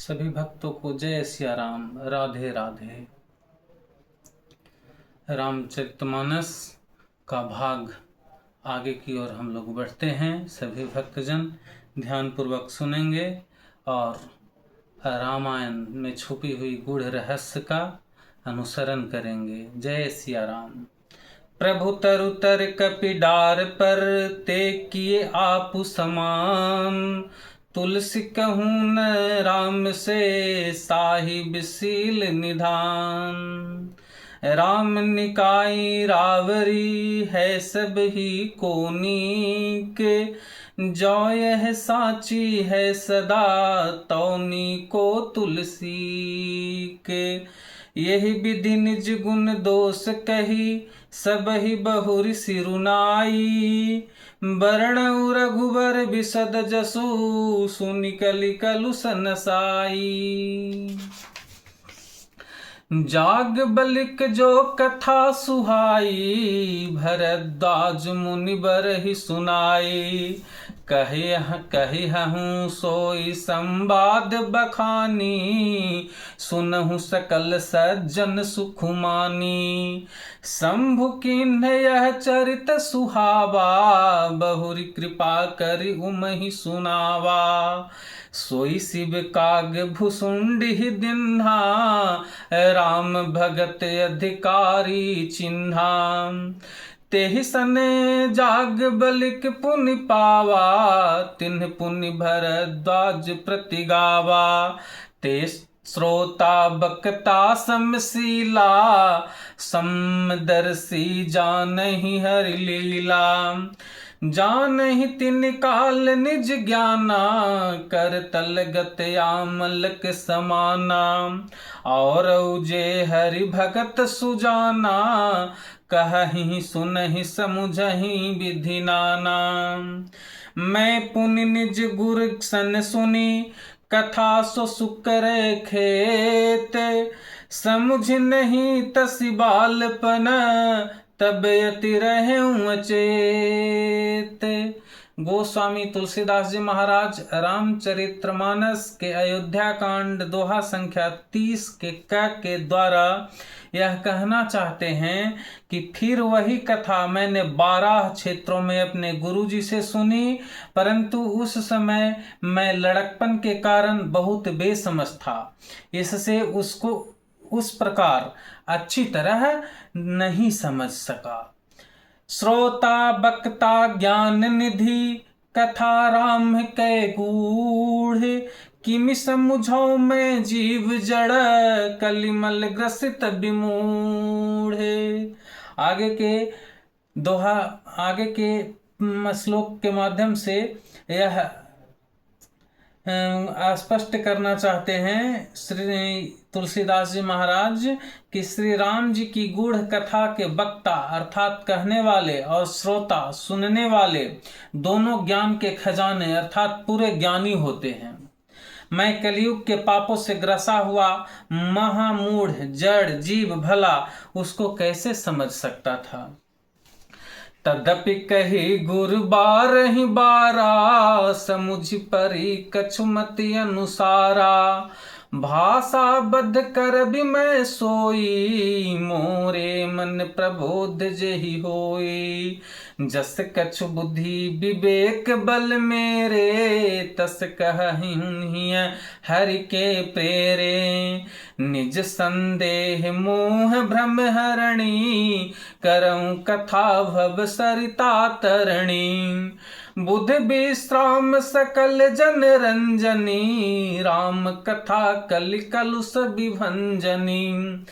सभी भक्तों को जय सिया राम, राधे राधे। रामचरितमानस का भाग आगे की ओर हम लोग बढ़ते हैं। सभी भक्तजन ध्यानपूर्वक सुनेंगे और रामायण में छुपी हुई गूढ़ रहस्य का अनुसरण करेंगे। जय सिया राम। प्रभु तरु तर कपि डार पर ते किए आप समान, तुलसी कहूँ न राम से साहिब सील निधान। राम निकाई रावरी है सब ही कोनी के, जो यह साची है सदा तौनी को तुलसी के। यही विधि निज गुण दोष कही सबहि बहुरि सिरुनाई, बरनउ रघुबर बिसद जसु सुनि कलि कलुष नसाई। जाग बलिक जो कथा सुहाई, भरद्वाज मुनि बरहि सुनाई। कही हूँ सोई संवाद बखानी, सुनहु सकल सज्जन सुखमानी। शंभु किन्ह यह चरित सुहावा, बहुरी कृपा करि उमहि सुनावा। सोई शिव काग भुसुंडी दिन्हा, राम भगत अधिकारी चिन्हा। तेहि सने जाग बलिक पुनि पावा, तिन्ह पुनि भरद्वाज प्रति गावा। ते श्रोता बक्ता समशीला, समदर्शी जानहि हरि लीला। जानहि तिन काल निज ज्ञाना, कर तलगत आमलक समाना। और जे हरि भगत सुजाना, कहहि सुनहि समुझहि विधि नाना। मैं पुनि निज गुर सन सुनी, कथा सो सुकर खेत। समुझ नहीं तसि बालपन, तब यति रहूं अचेत। गोस्वामी तुलसीदास जी महाराज रामचरितमानस के अयोध्या कांड दोहा संख्या 30 के द्वारा यह कहना चाहते हैं कि फिर वही कथा मैंने 12 क्षेत्रों में अपने गुरुजी से सुनी, परंतु उस समय मैं लड़कपन के कारण बहुत बेसमझ था, इससे उसको उस प्रकार अच्छी तरह नहीं समझ सका। श्रोता बक्ता ज्ञान निधि, कथा राम कै गूढ़। किमि समुझौ मैं जीव जड़, कलिमल ग्रसित विमूढ़। आगे के श्लोक के माध्यम से यह स्पष्ट करना चाहते हैं श्री तुलसीदास जी महाराज कि श्री राम जी की गूढ़ कथा के वक्ता अर्थात कहने वाले और श्रोता सुनने वाले दोनों ज्ञान के खजाने अर्थात पूरे ज्ञानी होते हैं। मैं कलयुग के पापों से ग्रसा हुआ महामूढ़ जड़ जीव भला उसको कैसे समझ सकता था। तदपि कही गुर बारहि बारा, समुझ परी कछुमति अनुसारा। भाषा बद्ध कर भी मैं सोई, मोरे मन प्रबोध जेहि होई। जस कछु बुद्धि विवेक बल मेरे, तस कहहि हरि के प्रेरे। निज संदेह मोह भ्रम हरणी, करऊं कथा भव सरिता तरणी। बुध विश्राम सकल जन रंजनी, राम कथा कलि कलुष विभंजनी।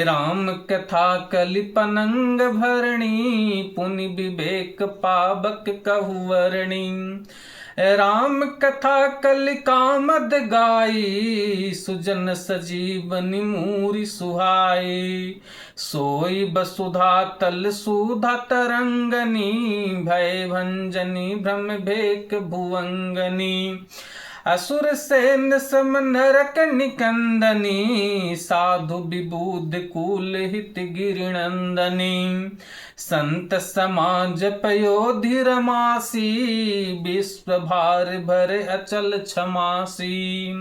राम कथा कलि पनंग भरणी, पुनि विवेक पावक कहूवरणी। राम कथा कलि कामद गाई, सुजन सजीवनि मूरि सुहाई। सोई बसुधा तल सुधा तरंगनी, भय भंजनी भ्रम भेक भुवंगनी। असुर सेन सम नरक निकंदनी, साधु विबुध कूल हित गिरिनंदनी। संत समाज पयोधि रमासी, विश्व भार भर अचल क्षमासी।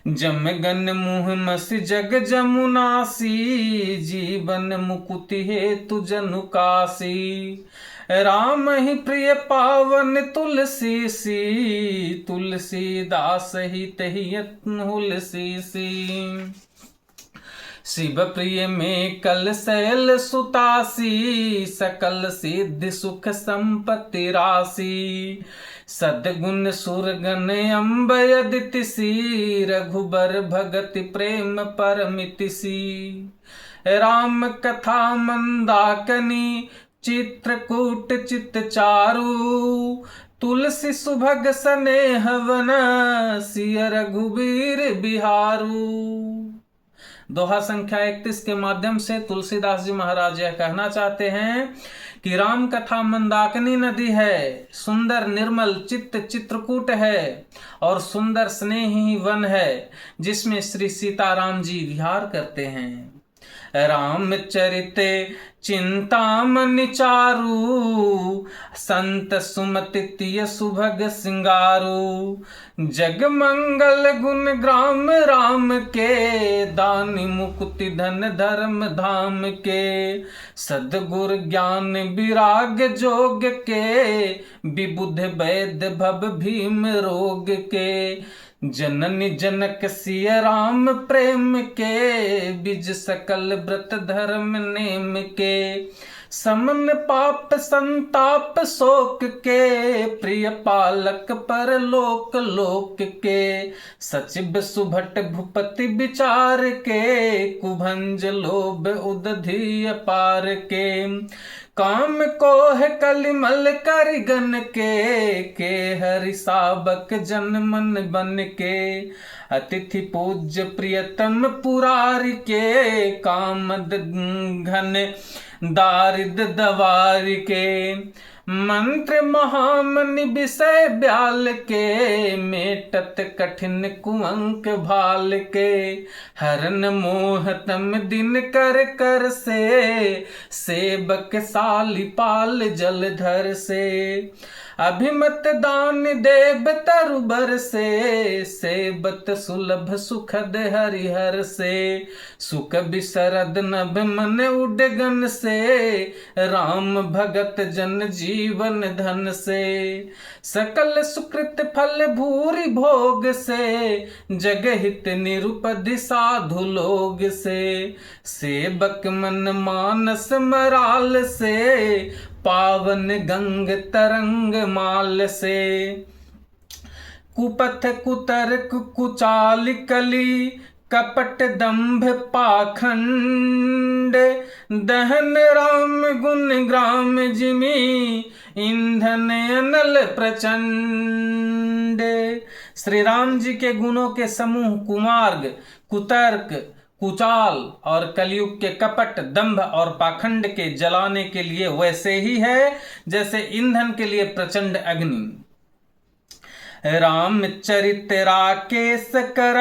जम गन मुह मस जग जमुनासी, जीवन मुकुति हेतु जनु कासी। राम ही प्रिय पावन तुलसी सी, तुलसीदास ही तहि हुलसी सी। शिव प्रिय में कल शैल सुतासी, सकल सिद्धि सुख संपत्ति राशि। सद्गुण सुरगन अम्ब अदिति सी, रघुबर भगति प्रेम परमिति सी। राम कथा मंदाकिनी, चित्रकूट चित चारु। तुलसी सुभग स्नेह वन, सिय रघुबीर बिहारू। दोहा संख्या 31 के माध्यम से तुलसीदास जी महाराज यह कहना चाहते हैं कि राम कथा मंदाकिनी नदी है, सुंदर निर्मल चित्त चित्रकूट है और सुंदर स्नेही वन है, जिसमें श्री सीताराम जी विहार करते हैं। रामचरिते चिंतामणि चारु, संत सुमति सुभग सिंगारू। जग मंगल गुण ग्राम राम के, दानी मुक्ति धन धर्म धाम के। सद्गुर ज्ञान विराग जोग के, विबुध वैद्य भव भीम रोग के। जननी जनक सिय राम प्रेम के, बिज सकल व्रत धर्म नेम के। समन पाप संताप शोक के, प्रिय पालक पर लोक लोक के। सचिव सुभट भूपति विचार के, कुभंज लोभ उदधीय पार के। काम को है कलिमल करिगन के हरि साबक जन मन बन के। अतिथि पूज्य प्रियतम पुरारी के, कामद घन दारिद दवार के। मंत्र महामनि विषय ब्याल के, मेटत कठिन कुअंक भाल के। हरन मोहतम दिन कर कर से, सेवक साली पाल जलधर से। अभिमत दान देव तरुबर से, सेबत सुलभ सुखद हरिहर से। सुख बिसरद नभ मन उडगन से, राम भगत जन जीवन धन से। सकल सुकृत फल भूरि भोग से, जगहित निरुपधि साधु लोग से। सेवक मन मानस मराल से, पावन गंग तरंग माल से। कुपथ कुतर्क कुचाल कली, कपट दंभ पाखंड। दहन राम गुण ग्राम जिमी, ईंधन अनल प्रचंड। श्री राम जी के गुणों के समूह कुमार्ग, कुतर्क, कुचाल और कलयुग के कपट, दंभ और पाखंड के जलाने के लिए वैसे ही है जैसे ईंधन के लिए प्रचंड अग्नि। रामचरित राकेश कर,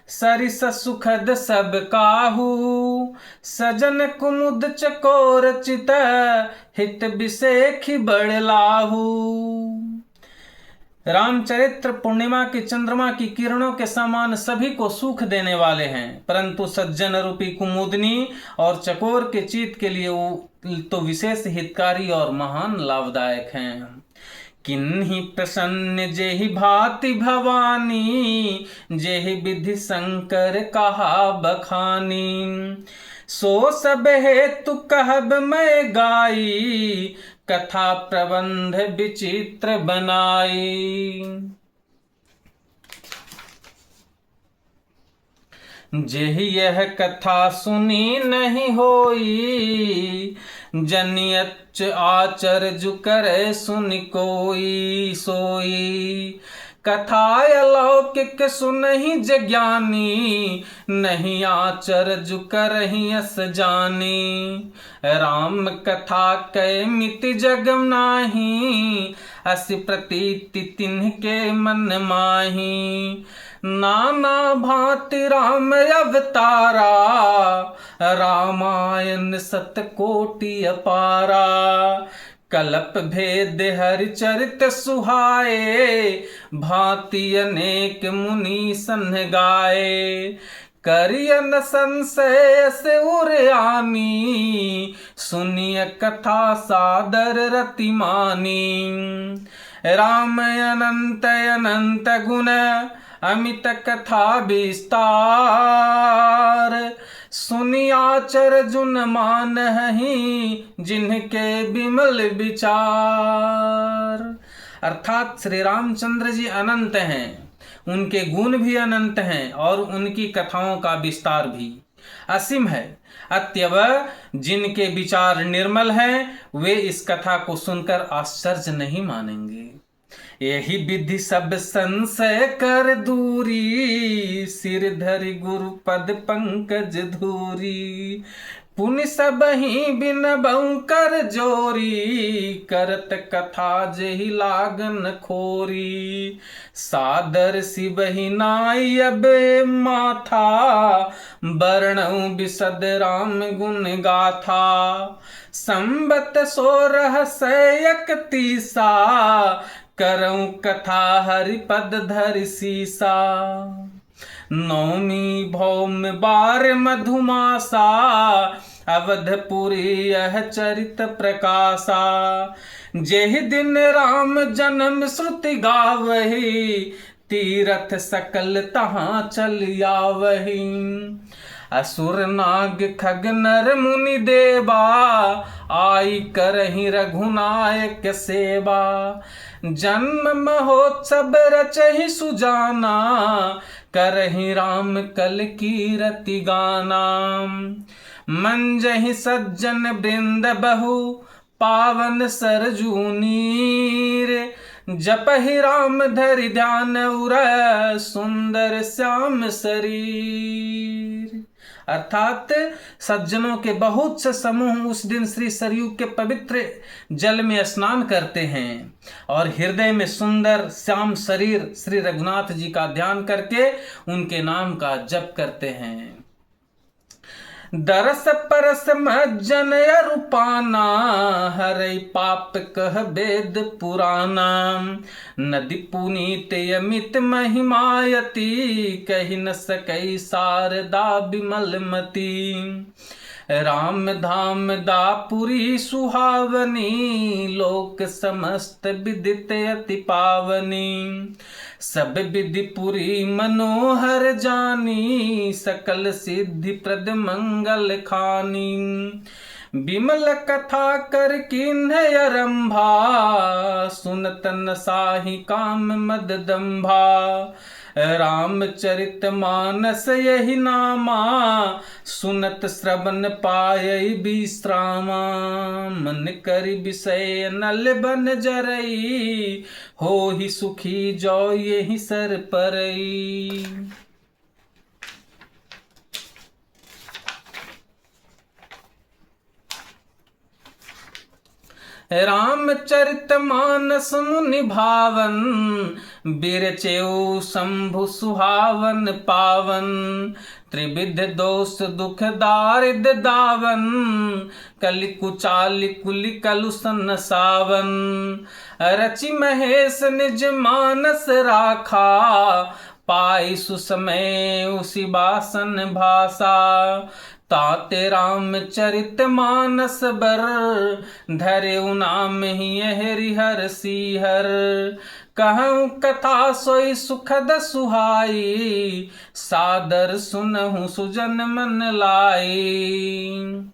सरिस सुखद सब काहू। सजन कुमुद चकोर चित, हित विषेखि बड़लाहू। रामचरित्र पूर्णिमा की चंद्रमा की किरणों के समान सभी को सुख देने वाले हैं, परंतु सज्जन रूपी कुमुदनी और चकोर के चित्त के लिए वो तो विशेष हितकारी और महान लाभदायक हैं। किन्ही प्रसन्न जेहि भांति भवानी, जेहि विधि शंकर कहा बखानी। सो सब हेतु कहब मैं गाई, कथा प्रबंध विचित्र बनाई। जेहि यह कथा सुनी नहीं होई, जनियच आचर्य करे सुन कोई सोई। कथा अलौकिक सुनहि जज्ञानी, नहीं आचर्य करहि अस जानी। राम कथा कै मिति जग नाही, अस प्रतीति तिन्हके मन माही। नाना भांति राम अवतारा, रामायण सतकोटि अपारा। कल्प भेद हरिचरित सुहाए, भांति अनेक मुनि सन गाए। करियन संशय से उरयानी, सुनिय कथा सादर रति मानी। राम अनंत अनंत गुण, अमित कथा विस्तार। सुनियाचर जुन मान ही, जिनके विमल विचार। अर्थात श्री रामचंद्र जी अनंत हैं, उनके गुण भी अनंत हैं और उनकी कथाओं का विस्तार भी असीम है। अतएव जिनके विचार निर्मल हैं, वे इस कथा को सुनकर आश्चर्य नहीं मानेंगे। यही विधि सब संशय कर दूरी, सिर धरि गुरु पद पंकज धूरी। पुनि सब ही बिन बहु कर जोरी, करत कथा जेहि लागन खोरी। सादर सिबहि नाई अब माथा, वर्णऊ बिसद राम गुण गाथा। संबत 1631, करऊं कथा हरिपद धरि सीसा। नौमी भौम बार मधुमासा, अवधपुरी यह चरित प्रकाशा। जेहि दिन राम जन्म श्रुति गावही, तीरथ सकल तहाँ चल आवही। असुर नाग खग नर मुनि देवा, आई करहि रघुनायक सेवा। जन्म महोत्सव रचहि सुजाना, करहि राम कल कीरति गाना। मंजहि सज्जन वृंद बहु, पावन सरजू नीर। जपहि राम धरि ध्यान उर, सुंदर श्याम शरीर। अर्थात सज्जनों के बहुत से समूह उस दिन श्री सरयू के पवित्र जल में स्नान करते हैं और हृदय में सुंदर श्याम शरीर श्री रघुनाथ जी का ध्यान करके उनके नाम का जप करते हैं। दरस परस मज्जन रूपाना, हरै पाप कह वेद पुराना। नदी पुनीत अमित महिमायती, कहि न सकई शारदा विमलमती। राम धाम दापुरी सुहावनी, लोक समस्त विदित अति पावनी। सब विधि पुरी मनोहर जानी, सकल सिद्धि प्रद मंगल खानी। विमल कथा कर किन्ह आरंभा, सुनत न साहि काम मद दंभा। रामचरित मानस यही नामा, सुनत श्रवण पायई विश्रामा। मन करि विषय नल बन जरई, हो ही सुखी जो यही सर परई। रामचरित मानस मुनि भावन, बिरचेऊ शंभु सुहावन पावन। त्रिविध दोष दुख दारिद दावन, कलि कुचालि कुलि कलुषन सावन। रचि महेश निज मानस राखा, पाई सुसमय उसी बासन भाषा। ताते रामचरित मानस बर, धरे नाम ही हरिहर सीहर। कहूँ कथा सोई सुखद सुहाई, सादर सुनहु सुजन मन लाई।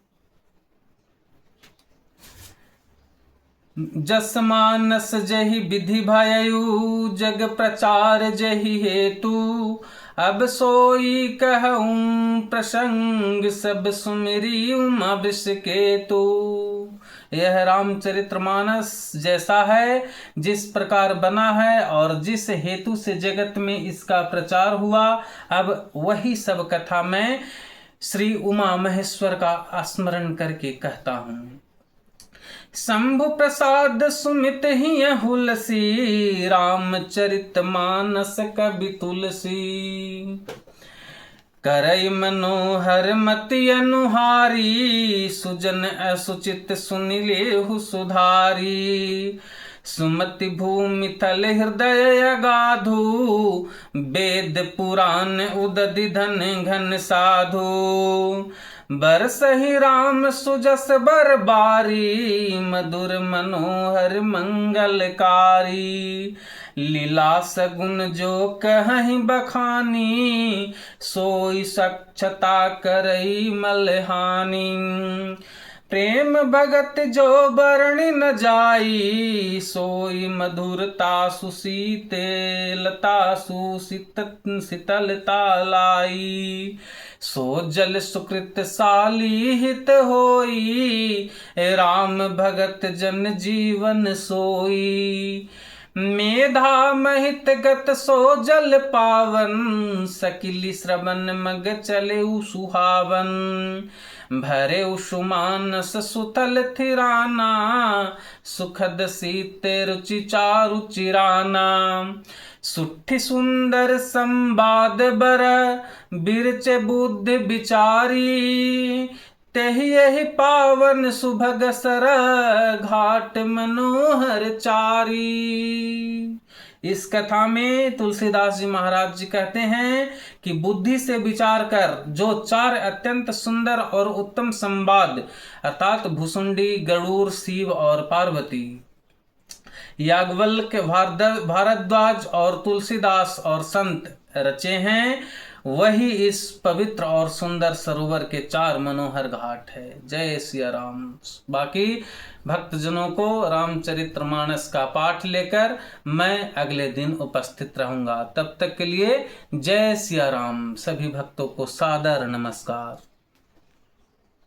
जस मानस जहि विधि भयऊ, जग प्रचार जहि हेतु। अब सोई कहूँ प्रसंग, सब सुमिरी उमा विषकेतु। यह रामचरितमानस जैसा है, जिस प्रकार बना है और जिस हेतु से जगत में इसका प्रचार हुआ, अब वही सब कथा मैं श्री उमा महेश्वर का स्मरण करके कहता हूँ। शंभु प्रसाद सुमित ही हुलसी, रामचरित मानस कवि तुलसी। करई मनोहर मति अनुहारी, सुजन असुचित सुनि लेहु सुधारी। सुमति भूमि थल हृदय अगाधु, वेद पुराण उदधि धन घन साधु। बरसहि राम सुजस बर बारी, मधुर मनोहर मंगलकारी। लीला सगुन जो कहि बखानी, सोई सक्षता करई मलहानी। प्रेम भगत जो बरनि न जाई, सोई मधुरता सुशीतलता शीतलता लाई। सो जल सुकृत साली हित होई, राम भगत जन जीवन सोई। मेधा महित गत सो जल पावन, सकिली श्रवण मग चले सुहावन। भरे सुमानस सुतल थिराना, सुखद सीते रुचि चारु चिराना। सुठी सुंदर संवाद बर, बिरच बुद्धि विचारी। तेहि यही पावन सुभग सर, घाट मनोहर चारी। इस कथा में तुलसीदास जी महाराज जी कहते हैं कि बुद्धि से विचार कर जो चार अत्यंत सुंदर और उत्तम संवाद अर्थात भुसुंडी, गरुड़, शिव और पार्वती, याज्ञवल्क्य, भारद्वाज और तुलसीदास और संत रचे हैं, वही इस पवित्र और सुंदर सरोवर के चार मनोहर घाट है। जय सिया राम। बाकी भक्तजनों को रामचरितमानस का पाठ लेकर मैं अगले दिन उपस्थित रहूंगा। तब तक के लिए जय सिया राम। सभी भक्तों को सादर नमस्कार।